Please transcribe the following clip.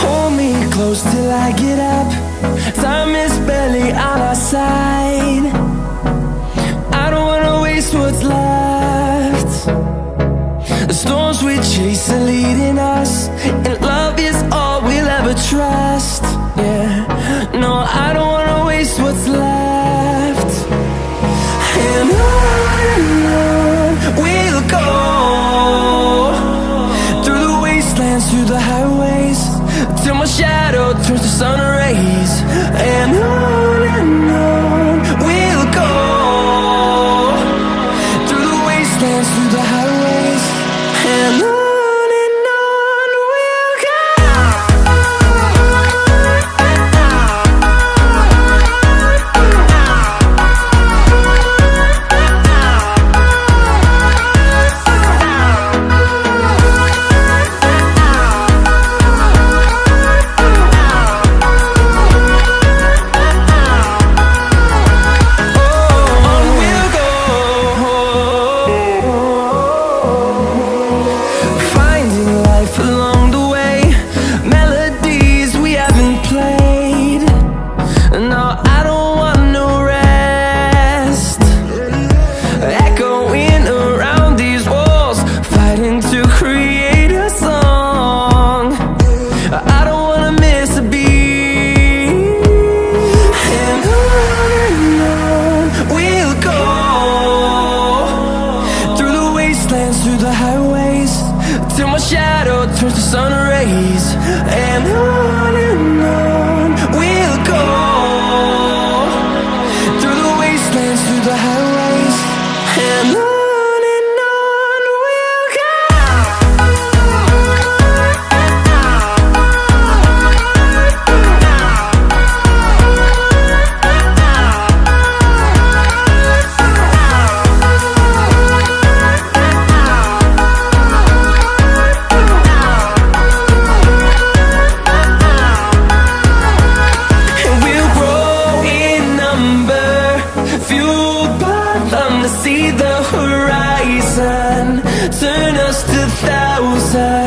Hold me close till I get up. Time is barely on our side. I don't wanna waste what's left. The storms we chase are leading us, and love is all we'll ever trust. Yeah, no, I don't wanna waste what's left. And on we'll go, through the wastelands, through the highways, till my shadow turns to sun rays. And on we'll go, through the wastelands, through the highways, and on we'll go. Through the highways, till my shadow turns to sun rays. And on we'll go, through the wastelands, through the highways, and on we'll go. See the horizon, turn us to thousands.